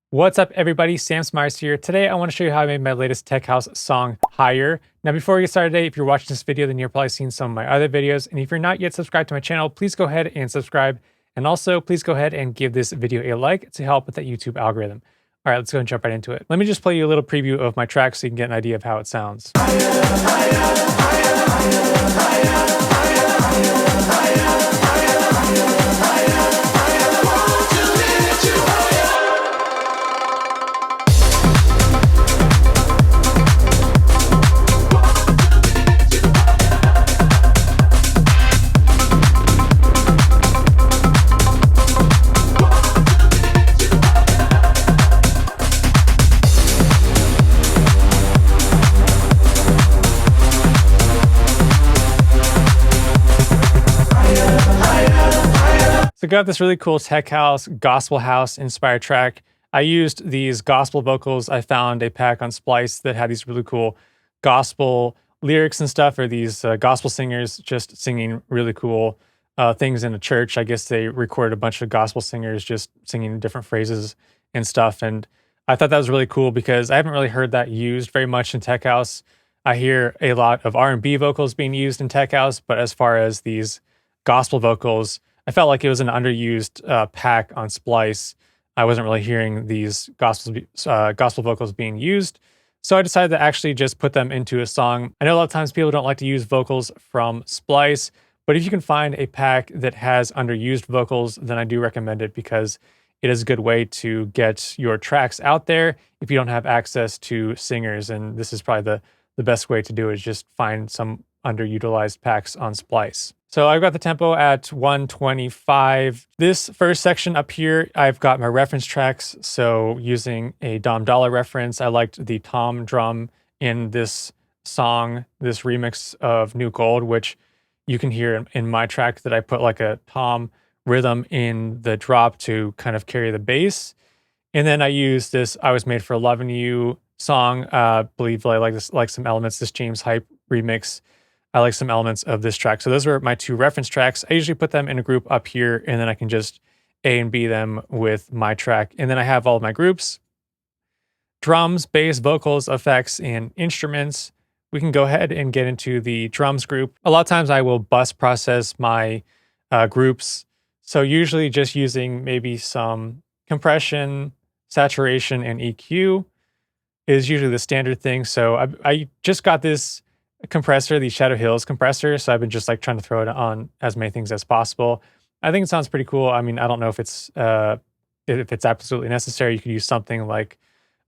What's up, everybody? Sam Smyers here. Today, I want to show you how I made my latest tech house song, Higher. Now, before we get started today, if you're watching this video, then you're probably seen some of my other videos. And if you're not yet subscribed to my channel, please go ahead and subscribe. And also, please go ahead and give this video a like to help with that YouTube algorithm. All right, let's go and jump right into it. Let me just play you a little preview of my track so you can get an idea of how it sounds. So I got this really cool tech house, gospel house inspired track. I used these gospel vocals. I found a pack on Splice that had these really cool gospel lyrics and stuff, or these gospel singers just singing really cool things in a church. I guess they recorded a bunch of gospel singers just singing different phrases and stuff. And I thought that was really cool because I haven't really heard that used very much in tech house. I hear a lot of R&B vocals being used in tech house, but as far as these gospel vocals, I felt like it was an underused pack on Splice. I wasn't really hearing these gospel vocals being used. So I decided to actually just put them into a song. I know a lot of times people don't like to use vocals from Splice, but if you can find a pack that has underused vocals, then I do recommend it because it is a good way to get your tracks out there if you don't have access to singers. And this is probably the best way to do it, is just find some underutilized packs on Splice. So I've got the tempo at 125. This first section up here, I've got my reference tracks. So using a Dom Dollar reference, I liked the tom drum in this song, this remix of New Gold, which you can hear in my track that I put like a tom rhythm in the drop to kind of carry the bass. And then I use this I Was Made for Loving You song. Believe I like some elements, this James Hype remix. I like some elements of this track. So those were my two reference tracks. I usually put them in a group up here, and then I can just A and B them with my track. And then I have all of my groups: drums, bass, vocals, effects, and instruments. We can go ahead and get into the drums group. A lot of times I will bus process my groups. So usually just using maybe some compression, saturation, and EQ is usually the standard thing. So I just got this compressor, the Shadow Hills compressor. So I've been just like trying to throw it on as many things as possible. I think it sounds pretty cool. I mean, I don't know if it's absolutely necessary. You could use something like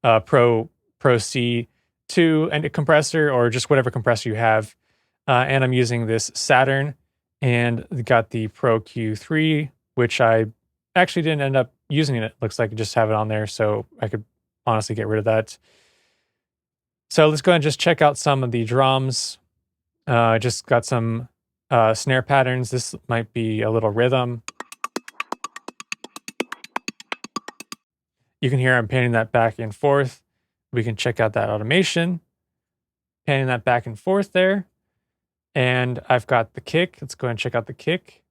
Pro C2 and a compressor, or just whatever compressor you have. And I'm using this Saturn, and got the Pro Q3, which I actually didn't end up using. It looks like I just have it on there, so I could honestly get rid of that. So let's go ahead and just check out some of the drums. Just got some snare patterns. This might be a little rhythm. You can hear I'm panning that back and forth. We can check out that automation. Panning that back and forth there. And I've got the kick. Let's go ahead and check out the kick.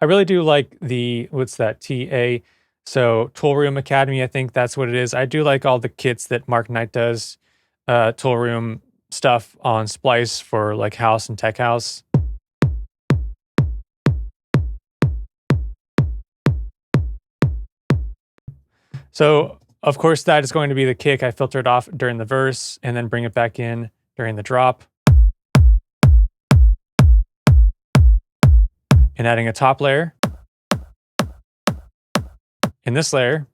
I really do like the, what's that, TA? So Tool Room Academy, I think that's what it is. I do like all the kits that Mark Knight does, Tool Room stuff on Splice for like house and tech house. So of course that is going to be the kick. I filter it off during the verse and then bring it back in during the drop. And adding a top layer. In this layer,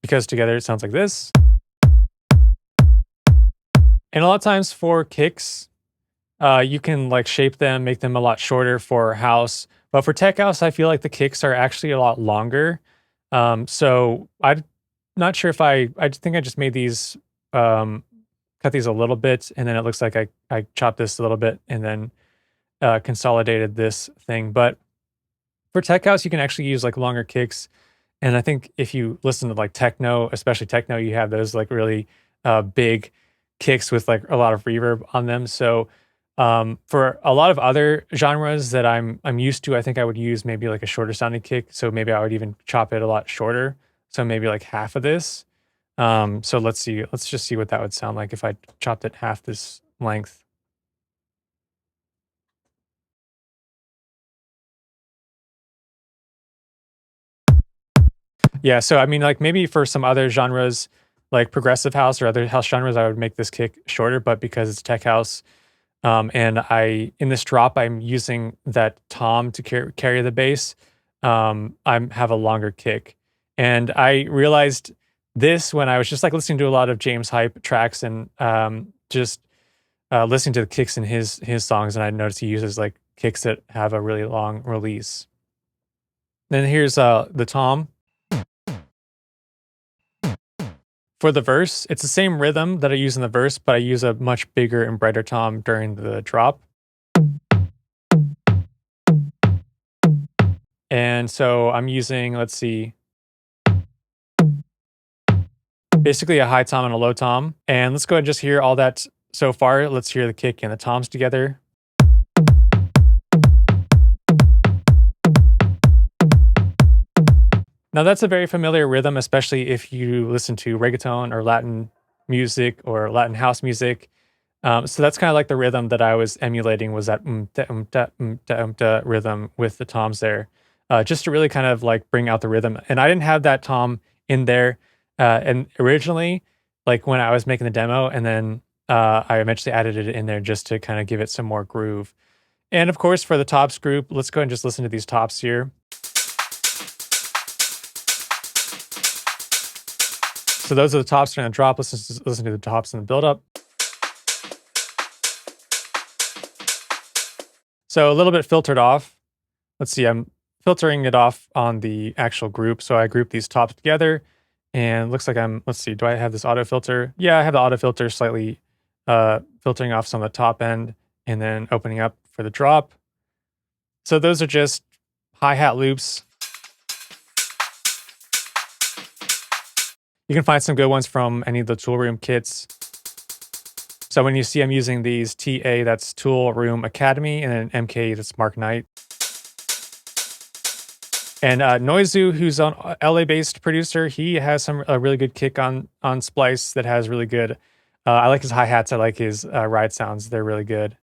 because together it sounds like this. And a lot of times for kicks, you can like shape them, make them a lot shorter for house. But for tech house, I feel like the kicks are actually a lot longer. So I'm not sure if I think I just made these, cut these a little bit, and then it looks like I chopped this a little bit and then consolidated this thing. But for tech house, you can actually use like longer kicks. And I think if you listen to like techno, especially techno, you have those like really big kicks with like a lot of reverb on them. So For a lot of other genres that I'm used to, I think I would use maybe like a shorter sounding kick. So maybe I would even chop it a lot shorter. So maybe like half of this. So let's see. Let's just see what that would sound like if I chopped it half this length. Yeah, so I mean, like maybe for some other genres, like progressive house or other house genres, I would make this kick shorter. But because it's tech house, and in this drop, I'm using that tom to carry the bass. I have a longer kick, and I realized this when I was just like listening to a lot of James Hype tracks and just listening to the kicks in his songs, and I noticed he uses like kicks that have a really long release. Then here's the tom. For the verse, it's the same rhythm that I use in the verse, but I use a much bigger and brighter tom during the drop. And so I'm using, let's see, basically a high tom and a low tom. And let's go ahead and just hear all that so far. Let's hear the kick and the toms together. Now that's a very familiar rhythm, especially if you listen to reggaeton or Latin music or Latin house music. So that's kind of like the rhythm that I was emulating, was that da da da rhythm with the toms there, just to really kind of like bring out the rhythm. And I didn't have that tom in there, and originally, like when I was making the demo, and then I eventually added it in there just to kind of give it some more groove. And of course, for the tops group, let's go and just listen to these tops here. So those are the tops during the drop. Listen to the tops in the build-up. So a little bit filtered off. Let's see, I'm filtering it off on the actual group. So I group these tops together, and it looks like let's see, do I have this auto filter? Yeah, I have the auto filter slightly filtering off some of the top end and then opening up for the drop. So those are just hi-hat loops. You can find some good ones from any of the Tool Room kits. So when you see I'm using these TA, that's Tool Room Academy, and then MK, that's Mark Knight. And Noizu, who's an LA-based producer, he has a really good kick on Splice that has really good. I like his hi-hats. I like his ride sounds. They're really good.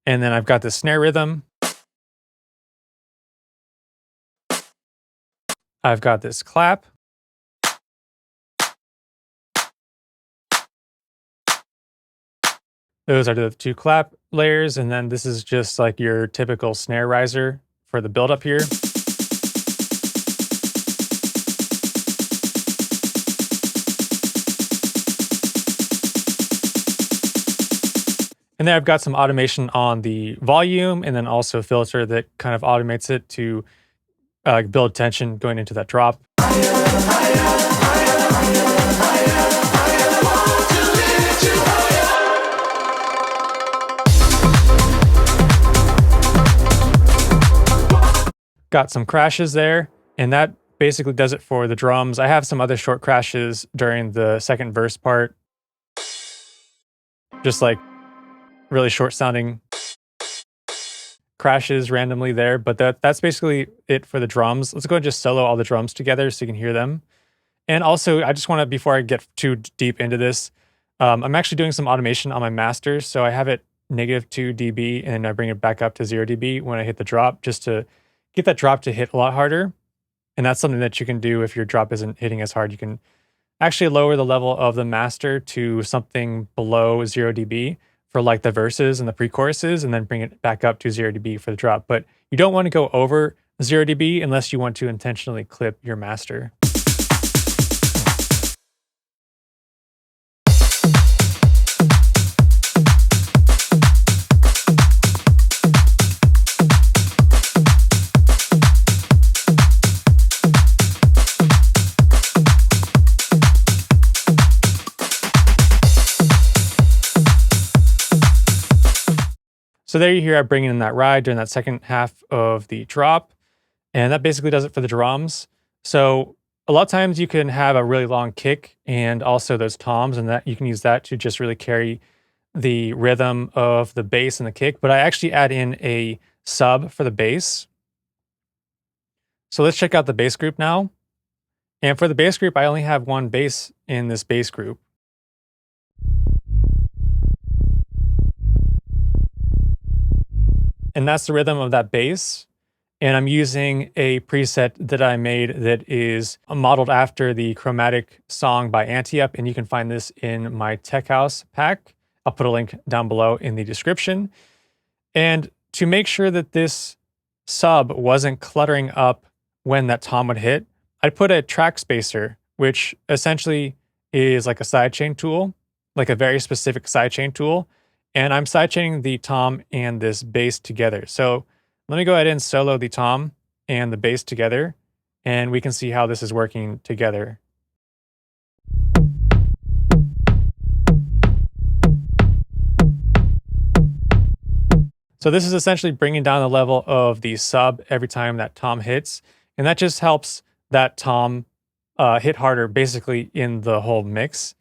And then I've got the snare rhythm. I've got this clap. Those are the two clap layers, and then this is just like your typical snare riser for the build up here. And then I've got some automation on the volume, and then also a filter that kind of automates it to build tension going into that drop. Got some crashes there, and that basically does it for the drums. I have some other short crashes during the second verse part. Just like really short sounding crashes randomly there, but that's basically it for the drums. Let's go and just solo all the drums together so you can hear them. And also, I just want to, before I get too deep into this, I'm actually doing some automation on my masters. So I have it -2 dB, and I bring it back up to 0 dB when I hit the drop, just to get that drop to hit a lot harder. And that's something that you can do if your drop isn't hitting as hard. You can actually lower the level of the master to something below 0 dB for like the verses and the pre-choruses, and then bring it back up to 0 dB for the drop. But you don't want to go over 0 dB unless you want to intentionally clip your master. So there you hear I bring in that ride during that second half of the drop, and that basically does it for the drums. So a lot of times you can have a really long kick and also those toms, and that you can use that to just really carry the rhythm of the bass and the kick. But I actually add in a sub for the bass. So let's check out the bass group now. And for the bass group, I only have one bass in this bass group. And that's the rhythm of that bass. And I'm using a preset that I made that is modeled after the chromatic song by Anti-Up, and you can find this in my Tech House pack. I'll put a link down below in the description. And to make sure that this sub wasn't cluttering up when that tom would hit, I put a track spacer, which essentially is like a sidechain tool, like a very specific sidechain tool. And I'm sidechaining the tom and this bass together. So let me go ahead and solo the tom and the bass together, and we can see how this is working together. So this is essentially bringing down the level of the sub every time that tom hits, and that just helps that tom hit harder basically in the whole mix.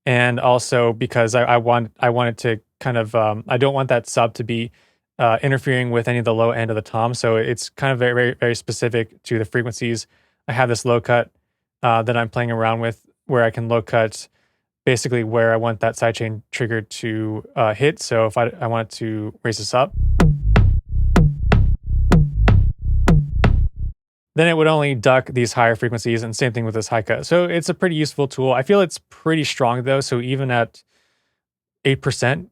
And also because I wanted to kind of, I don't want that sub to be interfering with any of the low end of the tom. So it's kind of very, very, very specific to the frequencies. I have this low cut that I'm playing around with where I can low cut basically where I want that sidechain trigger to hit. So if I wanted to raise this up, then it would only duck these higher frequencies, and same thing with this high cut. So it's a pretty useful tool. I feel it's pretty strong though. So even at 8%,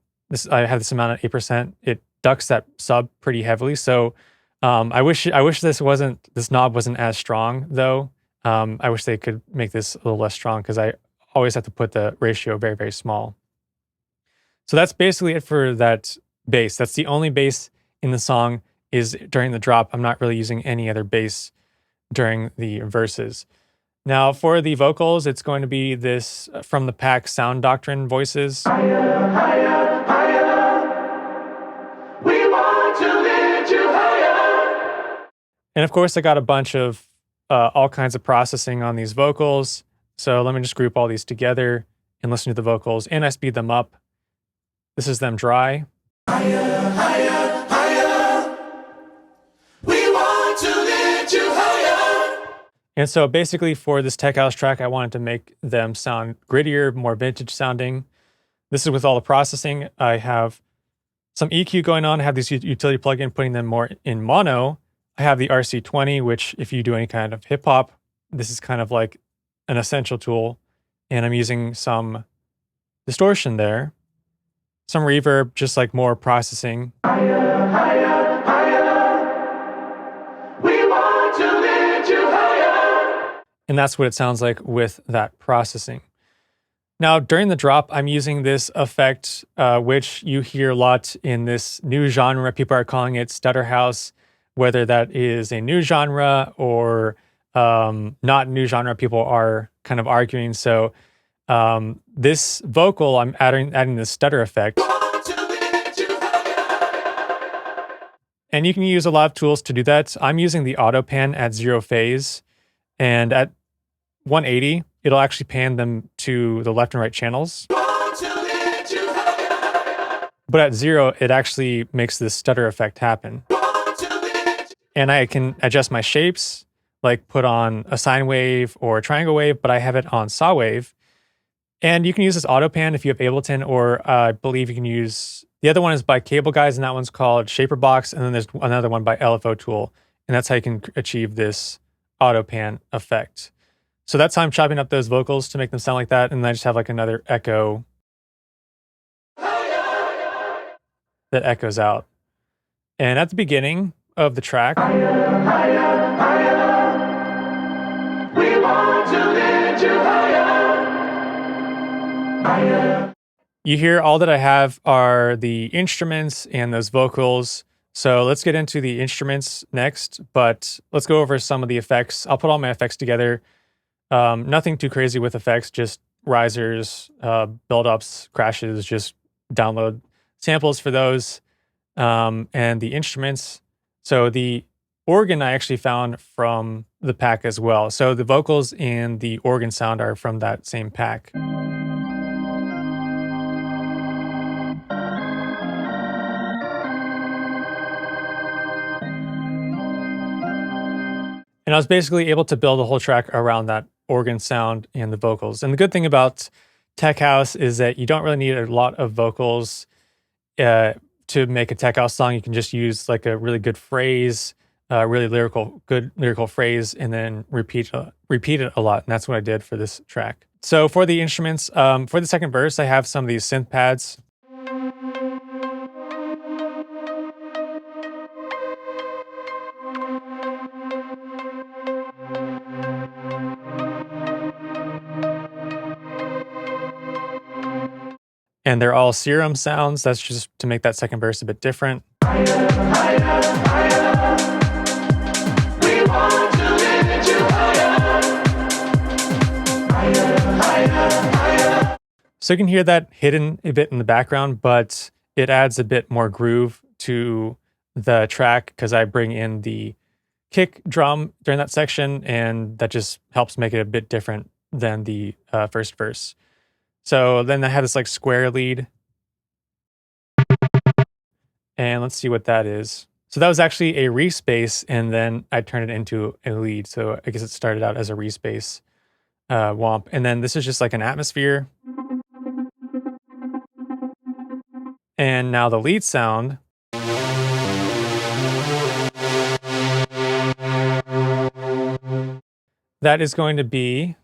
I have this amount at 8%, it ducks that sub pretty heavily. So I wish this knob wasn't as strong though. I wish they could make this a little less strong because I always have to put the ratio very, very small. So that's basically it for that bass. That's the only bass in the song is during the drop. I'm not really using any other bass during the verses. Now for the vocals, it's going to be this from the pack Sound Doctrine voices. Higher, higher, higher. We want to lift you higher. And of course, I got a bunch of all kinds of processing on these vocals. So let me just group all these together and listen to the vocals, and I speed them up. This is them dry. Higher, higher, higher. We want to lift you higher. And so basically for this Tech House track, I wanted to make them sound grittier, more vintage sounding. This is with all the processing. I have some EQ going on. I have this utility plugin, putting them more in mono. I have the RC20, which if you do any kind of hip hop, this is kind of like an essential tool. And I'm using some distortion there, some reverb, just like more processing. Higher, higher, higher. We want to lift you higher. And that's what it sounds like with that processing. Now, during the drop, I'm using this effect, which you hear a lot in this new genre. People are calling it Stutter House, whether that is a new genre or not new genre. People are kind of arguing. So this vocal, I'm adding the stutter effect. And you can use a lot of tools to do that. I'm using the auto pan at 0 phase, and at 180, it'll actually pan them to the left and right channels. But at 0, it actually makes this stutter effect happen. And I can adjust my shapes, like put on a sine wave or a triangle wave, but I have it on saw wave. And you can use this auto pan if you have Ableton, or I believe you can use, the other one is by Cable Guys, and that one's called Shaper Box. And then there's another one by LFO Tool. And that's how you can achieve this auto pan effect. So that's how I'm chopping up those vocals to make them sound like that. And then I just have like another echo that echoes out. And at the beginning of the track, Higher, higher, higher. We want to lift you higher. Higher. you hear all that I have are the instruments and those vocals. So let's get into the instruments next, but let's go over some of the effects. I'll put all my effects together. Nothing too crazy with effects, just risers, build-ups, crashes, just download samples for those. And the instruments. So the organ I actually found from the pack as well. So the vocals and the organ sound are from that same pack. And I was basically able to build a whole track around that organ sound and the vocals. And the good thing about tech house is that you don't really need a lot of vocals to make a tech house song. You can just use like a really good phrase, good lyrical phrase, and then repeat it a lot. And that's what I did for this track. So for the instruments, for the second verse, I have some of these synth pads. And they're all Serum sounds. That's just to make that second verse a bit different. So you can hear that hidden a bit in the background, but it adds a bit more groove to the track because I bring in the kick drum during that section, and that just helps make it a bit different than the first verse. So then I have this like square lead. And let's see what that is. So that was actually a respace, and then I turned it into a lead. So I guess it started out as a respace womp. And then this is just like an atmosphere. And now the lead sound. That is going to be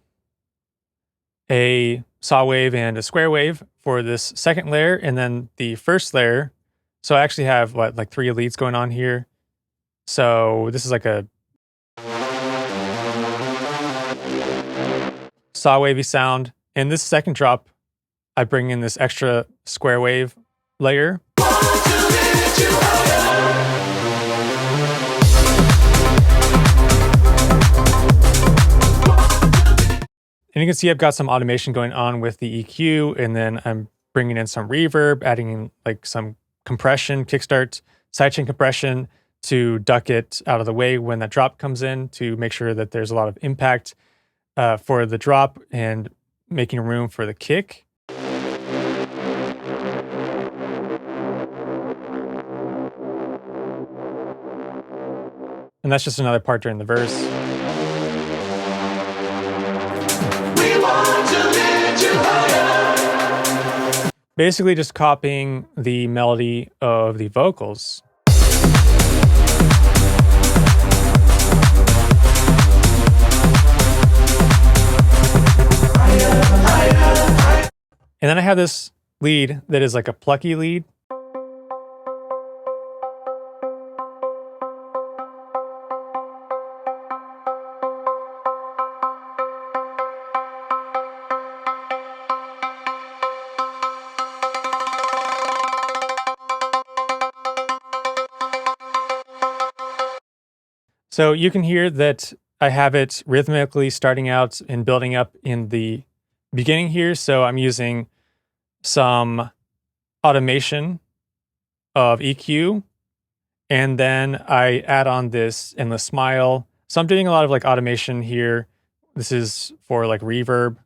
a saw wave and a square wave for this second layer, and then the first layer. So I actually have like 3 leads going on here. So this is like a saw wavy sound. And this second drop, I bring in this extra square wave layer. And you can see I've got some automation going on with the EQ, and then I'm bringing in some reverb, adding in like some compression, kickstart, sidechain compression to duck it out of the way when that drop comes in, to make sure that there's a lot of impact for the drop and making room for the kick. And that's just another part during the verse. We want to lift you higher. Basically just copying the melody of the vocals. And then I have this lead that is like a plucky lead. So you can hear that I have it rhythmically starting out and building up in the beginning here. So I'm using some automation of EQ, and then I add on this endless smile. So I'm doing a lot of like automation here. This is for like reverb.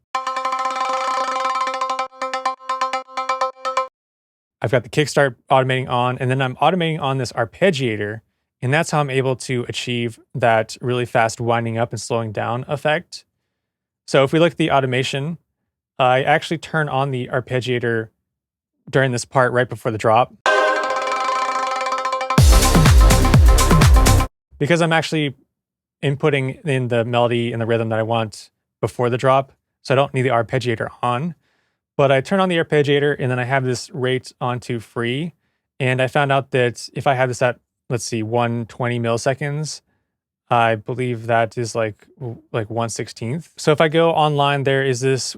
I've got the kickstart automating on, and then I'm automating on this arpeggiator. And that's how I'm able to achieve that really fast winding up and slowing down effect. So if we look at the automation, I actually turn on the arpeggiator during this part right before the drop, because I'm actually inputting in the melody and the rhythm that I want before the drop. So I don't need the arpeggiator on, but I turn on the arpeggiator, and then I have this rate onto free. And I found out that if I have this at, let's see, 120 milliseconds, I believe that is like 1/16. So if I go online, there's this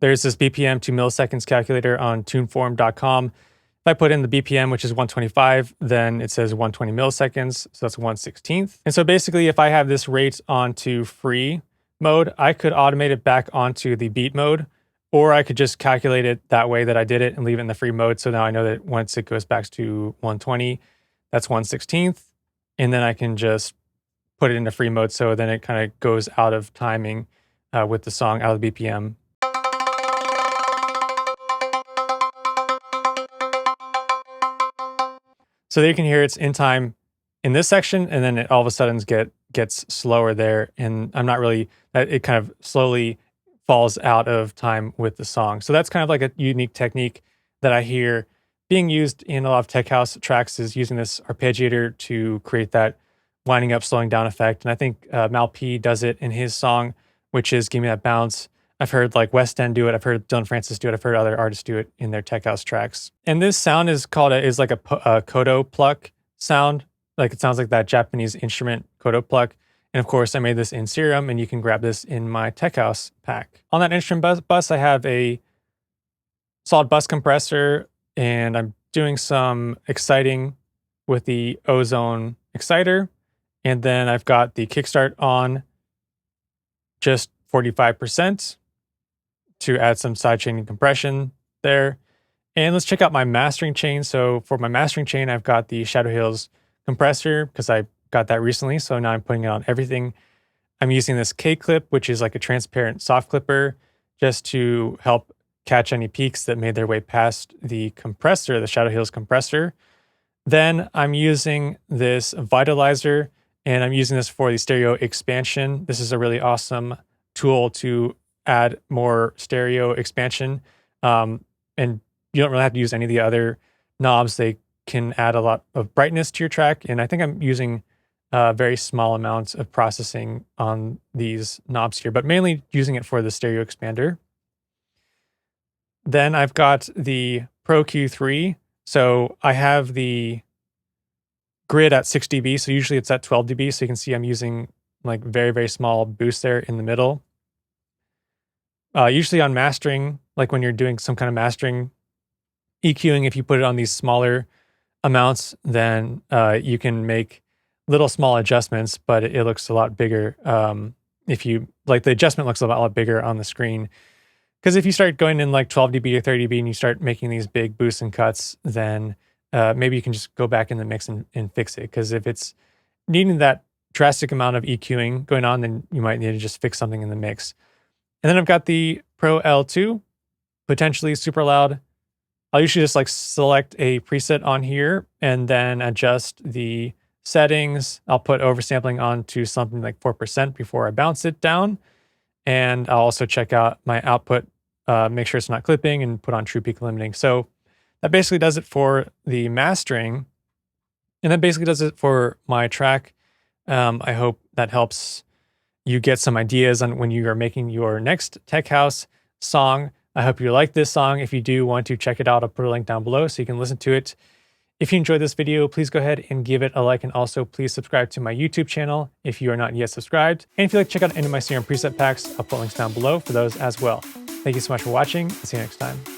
BPM to milliseconds calculator on tuneform.com. If I put in the BPM, which is 125, then it says 120 milliseconds. So that's 1/16. And so basically, if I have this rate onto free mode, I could automate it back onto the beat mode, or I could just calculate it that way that I did it and leave it in the free mode. So now I know that once it goes back to 120, that's 1/16. And then I can just put it into free mode, so then it kind of goes out of timing with the song, out of the BPM. So there you can hear it's in time in this section, and then it all of a sudden gets slower there, and I'm not really, it kind of slowly falls out of time with the song. So that's kind of like a unique technique that I hear being used in a lot of tech house tracks, is using this arpeggiator to create that winding up, slowing down effect. And I think Mal P does it in his song, which is Give Me That Bounce. I've heard like West End do it. I've heard Dylan Francis do it. I've heard other artists do it in their tech house tracks. And this sound is like a koto pluck sound. Like it sounds like that Japanese instrument koto pluck. And of course, I made this in Serum, and you can grab this in my tech house pack. On that instrument bus, I have a solid bus compressor, and I'm doing some exciting with the Ozone exciter. And then I've got the kickstart on just 45% to add some sidechaining compression there. And let's check out my mastering chain. So for my mastering chain, I've got the Shadow Hills compressor because I got that recently. So now I'm putting it on everything. I'm using this K-clip, which is like a transparent soft clipper, just to help catch any peaks that made their way past the compressor, the Shadow Hills compressor. Then I'm using this vitalizer, and I'm using this for the stereo expansion. This is a really awesome tool to add more stereo expansion. And you don't really have to use any of the other knobs. They can add a lot of brightness to your track. And I think I'm using very small amounts of processing on these knobs here, but mainly using it for the stereo expander. Then I've got the Pro Q3. So I have the grid at 6 dB. So usually it's at 12 dB. So you can see I'm using like very, very small boost there in the middle. Usually on mastering, like when you're doing some kind of mastering, EQing, if you put it on these smaller amounts, then you can make little small adjustments, but it looks a lot bigger. If you like, the adjustment looks a lot bigger on the screen. Because if you start going in like 12 dB or 30 dB and you start making these big boosts and cuts, then maybe you can just go back in the mix and fix it. Because if it's needing that drastic amount of EQing going on, then you might need to just fix something in the mix. And then I've got the Pro L2, potentially super loud. I'll usually just like select a preset on here and then adjust the settings. I'll put oversampling on to something like 4% before I bounce it down. And I'll also check out my output, make sure it's not clipping, and put on true peak limiting. So that basically does it for the mastering. And that basically does it for my track. I hope that helps you get some ideas on when you are making your next tech house song. I hope you like this song. If you do want to check it out, I'll put a link down below so you can listen to it. If you enjoyed this video, please go ahead and give it a like, and also please subscribe to my YouTube channel if you are not yet subscribed. And if you'd like to check out any of my Serum preset packs, I'll put links down below for those as well. Thank you so much for watching. I'll see you next time.